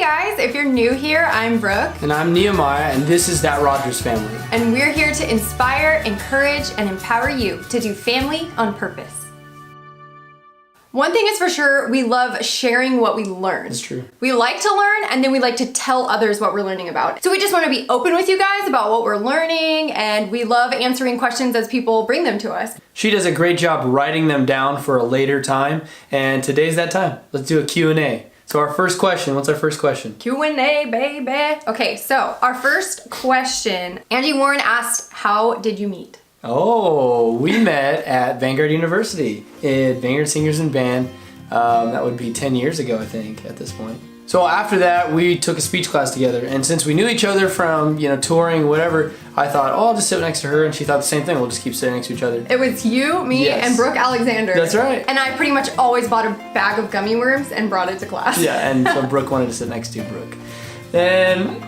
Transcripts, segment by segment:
guys, if you're new here, I'm Brooke. And I'm Nehemiah, and this is That Rogers Family. And we're here to inspire, encourage, and empower you to do family on purpose. One thing is for sure, we love sharing what we learn. That's true. We like to learn, and then we like to tell others what we're learning about. So we just want to be open with you guys about what we're learning, and we love answering questions as people bring them to us. She does a great job writing them down for a later time, and today's that time. Let's do a Q&A. So our first question, what's our first question? Q&A, baby. Okay, so our first question, Angie Warren asked, how did you meet? Oh, we met at Vanguard University at Vanguard Singers and Band. That would be 10 years ago, I think, at this point. So after that, we took a speech class together, and since we knew each other from, touring, whatever, I thought, oh, I'll just sit next to her, and she thought the same thing. We'll just keep sitting next to each other. It was you, me, Yes. and Brooke Alexander. That's right. And I pretty much always bought a bag of gummy worms and brought it to class. Yeah, and so Brooke wanted to sit next to Brooke. And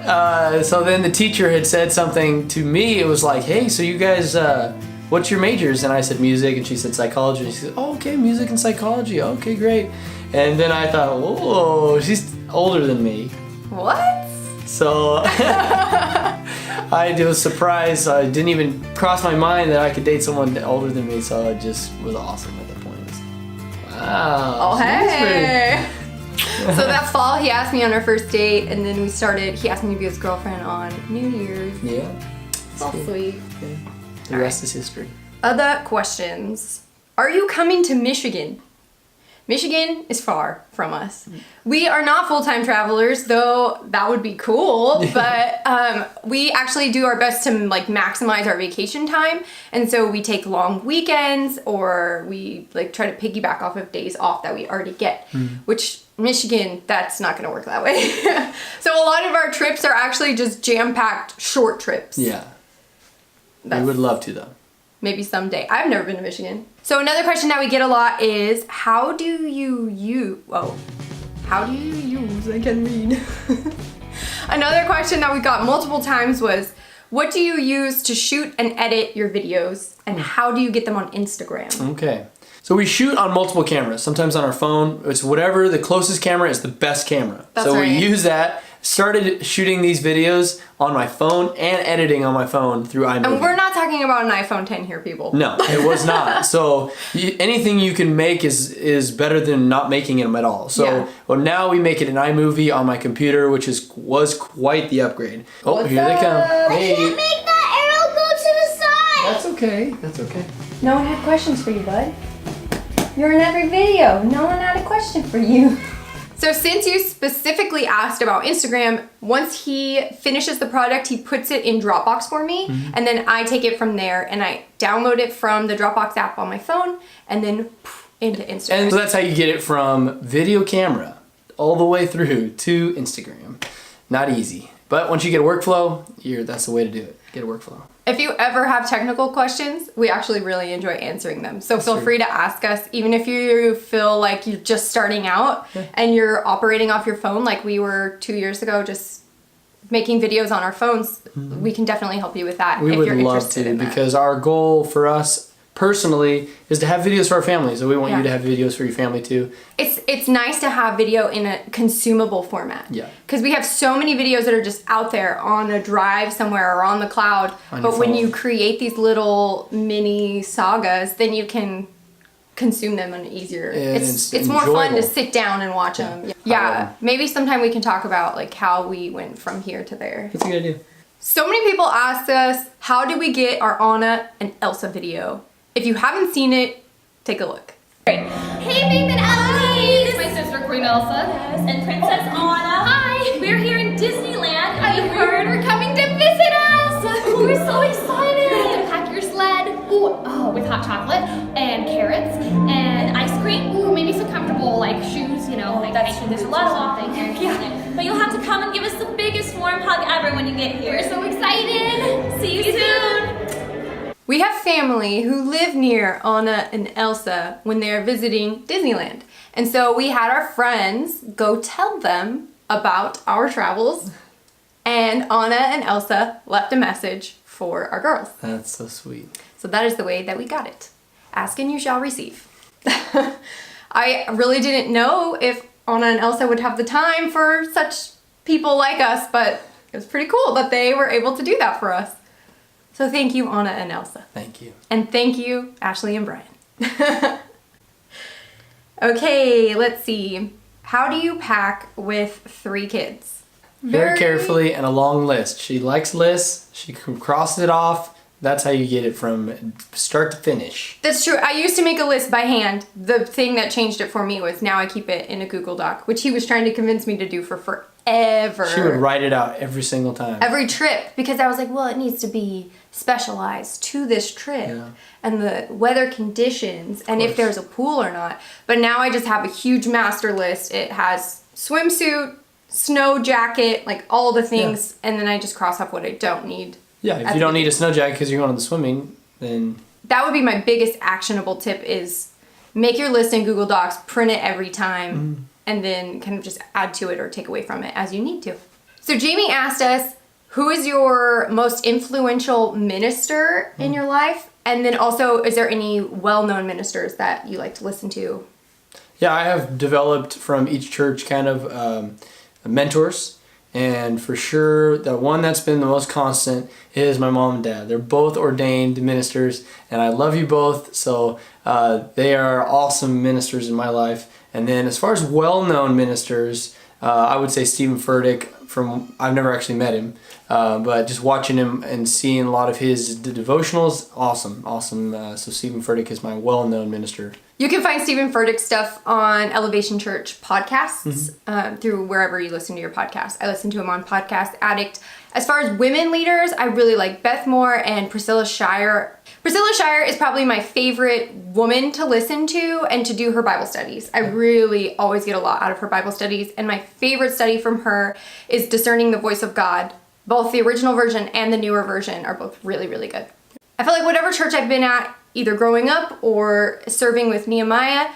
so then the teacher had said something to me. It was like, hey, so you guys, what's your majors? And I said music, and she said psychology. And she said, oh, okay, music and psychology. Okay, great. And then I thought, whoa, she's older than me. What? So I was surprised. I didn't even cross my mind that I could date someone older than me. So it just was awesome at that point. Wow. Oh, hey. So that fall, he asked me on our first date, and then he asked me to be his girlfriend on New Year's. Yeah. So sweet. Yeah. The rest is history. Other questions. Are you coming to Michigan? Michigan is far from us. We are not full-time travelers, though that would be cool, but we actually do our best to maximize our vacation time, and so we take long weekends, or we try to piggyback off of days off that we already get, which Michigan, that's not gonna work that way. So a lot of our trips are actually just jam-packed short trips. Yeah. We would love to, though. Maybe someday. I've never been to Michigan. So another question that we get a lot is, how do you use, I can read. Another question that we got multiple times was, what do you use to shoot and edit your videos, and how do you get them on Instagram? Okay. So we shoot on multiple cameras, sometimes on our phone. It's whatever the closest camera is the best camera. That's so right. we use that. Started shooting these videos on my phone and editing on my phone through iMovie. And we're not talking about an iPhone 10 here, people. No, it was not. So anything you can make is better than not making them at all. So Yeah. well, now we make it in iMovie on my computer, which was quite the upgrade. Oh, What's here they come. up? Hey. I can't make that arrow go to the side. That's okay. That's okay. No one had questions for you, bud. You're in every video. No one had a question for you. So since you specifically asked about Instagram, once he finishes the product, he puts it in Dropbox for me, and then I take it from there and I download it from the Dropbox app on my phone, and then into Instagram. And so that's how you get it from video camera all the way through to Instagram. Not easy. But once you get a workflow, that's the way to do it. Get a workflow. If you ever have technical questions, we actually really enjoy answering them. So feel true. free to ask us, even if you feel like you're just starting out and you're operating off your phone like we were 2 years ago, just making videos on our phones. We can definitely help you with that We if would you're love interested to, in that. because our goal for us personally is to have videos for our family. So we want Yeah. you to have videos for your family too. It's nice to have video in a consumable format. Yeah. Because we have so many videos that are just out there on a drive somewhere or on the cloud. On your But when phone. you create these little mini sagas, then you can consume them on easier. And It's it's more fun to enjoyable. sit down and watch them. I Yeah. love 'em. Maybe sometime we can talk about how we went from here to there. That's a good idea. So many people ask us, how did we get our Anna and Elsa video? If you haven't seen it, take a look. Hey, Babe and Ellie! This is my sister, Queen Elsa, and Princess Anna. Hi! We're here in Disneyland, and we heard we're coming to visit us! We're so excited! You have to pack your sled with hot chocolate and carrots and ice cream. Ooh, maybe some comfortable shoes, there's a lot of walking here. Yeah. But you'll have to come and give us the biggest warm hug ever when you get here. We're so excited! See you soon! We have family who live near Anna and Elsa when they're visiting Disneyland. And so we had our friends go tell them about our travels, and Anna and Elsa left a message for our girls. That's so sweet. So that is the way that we got it. Ask and you shall receive. I really didn't know if Anna and Elsa would have the time for such people like us, but it was pretty cool that they were able to do that for us. So thank you, Anna and Elsa. Thank you. And thank you, Ashley and Brian. Okay, let's see. How do you pack with 3 kids? Very carefully and a long list. She likes lists. She can cross it off. That's how you get it from start to finish. That's true. I used to make a list by hand. The thing that changed it for me was now I keep it in a Google Doc, which he was trying to convince me to do for forever. She would write it out every single time. Every trip, because I was like, well, it needs to be specialized to this trip and the weather conditions and if there's a pool or not. But now I just have a huge master list. It has swimsuit, snow jacket, like all the things, and then I just cross off what I don't need. Yeah, if you don't need a snow jacket because you're going to the swimming, then... That would be my biggest actionable tip is make your list in Google Docs, print it every time, and then kind of just add to it or take away from it as you need to. So Jamie asked us, who is your most influential minister in your life? And then also, is there any well-known ministers that you like to listen to? Yeah, I have developed from each church kind of mentors. And for sure, the one that's been the most constant is my mom and dad. They're both ordained ministers, and I love you both. So they are awesome ministers in my life. And then as far as well-known ministers, I would say Stephen Furtick. I've never actually met him, but just watching him and seeing a lot of his devotionals, awesome. So Stephen Furtick is my well-known minister. You can find Stephen Furtick's stuff on Elevation Church podcasts through wherever you listen to your podcast. I listen to him on Podcast Addict. As far as women leaders, I really like Beth Moore and Priscilla Shirer. Priscilla Shirer is probably my favorite woman to listen to and to do her Bible studies. I really always get a lot out of her Bible studies, and my favorite study from her is Discerning the Voice of God. Both the original version and the newer version are both really, really good. I feel like whatever church I've been at, either growing up or serving with Nehemiah,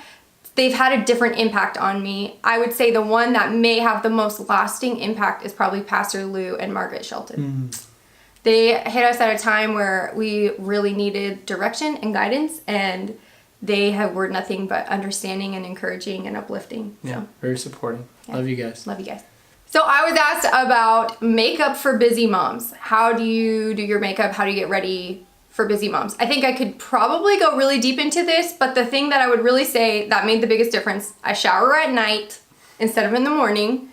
they've had a different impact on me. I would say the one that may have the most lasting impact is probably Pastor Lou and Margaret Shelton. They hit us at a time where we really needed direction and guidance, and they were nothing but understanding and encouraging and uplifting. Yeah, very supporting. Yeah. Love you guys. Love you guys. So I was asked about makeup for busy moms. How do you do your makeup? How do you get ready for busy moms? I think I could probably go really deep into this, but the thing that I would really say that made the biggest difference, I shower at night instead of in the morning.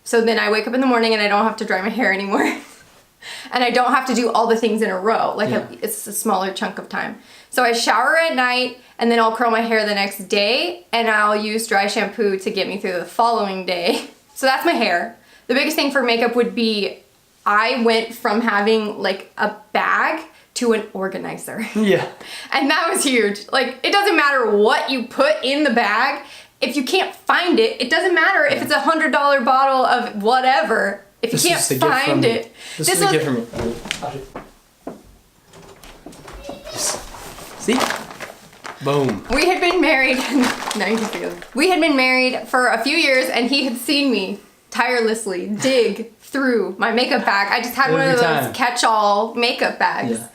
So then I wake up in the morning and I don't have to dry my hair anymore. And I don't have to do all the things in a row. It's a smaller chunk of time. So I shower at night and then I'll curl my hair the next day and I'll use dry shampoo to get me through the following day. So that's my hair. The biggest thing for makeup would be I went from having like a bag to an organizer. Yeah. And that was huge. Like, it doesn't matter what you put in the bag. If you can't find it, it doesn't matter if it's a $100 bottle of whatever. If you can't find it. This is a gift from me. See? Boom. We had been married. Now you can see it. We had been married for a few years, and he had seen me tirelessly dig through my makeup bag. I just had one of those catch-all makeup bags. Yeah.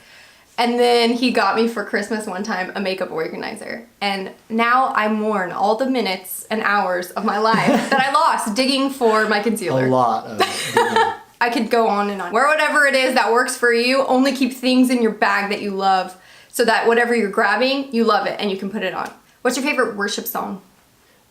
And then he got me for Christmas one time a makeup organizer. And now I mourn all the minutes and hours of my life that I lost digging for my concealer. A lot of digging. I could go on and on. Wear whatever it is that works for you. Only keep things in your bag that you love so that whatever you're grabbing, you love it and you can put it on. What's your favorite worship song?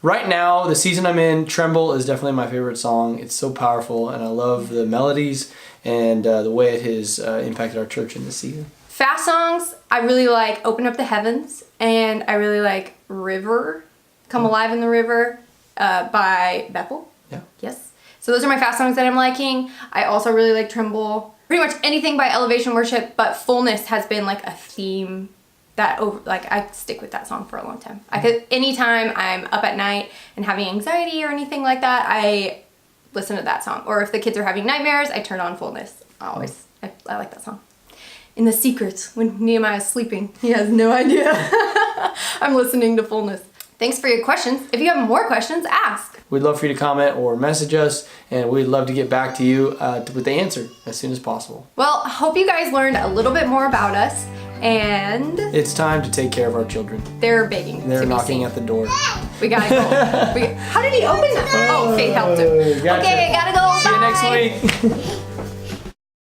Right now, the season I'm in, Tremble is definitely my favorite song. It's so powerful and I love the melodies and the way it has impacted our church in this season. Fast songs, I really like Open Up the Heavens, and I really like River, Come Alive in the River by Bethel. Yeah. Yes. So those are my fast songs that I'm liking. I also really like Tremble. Pretty much anything by Elevation Worship, but Fullness has been like a theme that I stick with that song for a long time. Anytime I'm up at night and having anxiety or anything like that, I listen to that song. Or if the kids are having nightmares, I turn on Fullness. I like that song. In the secret, when Nehemiah is sleeping, he has no idea. I'm listening to Fullness. Thanks for your questions. If you have more questions, ask. We'd love for you to comment or message us, and we'd love to get back to you with the answer as soon as possible. Well, I hope you guys learned a little bit more about us, and it's time to take care of our children. They're begging. They're knocking at the door. We gotta go. How did he open that? Oh, Faith helped him. Gotcha. Okay, I gotta go. Bye. next week.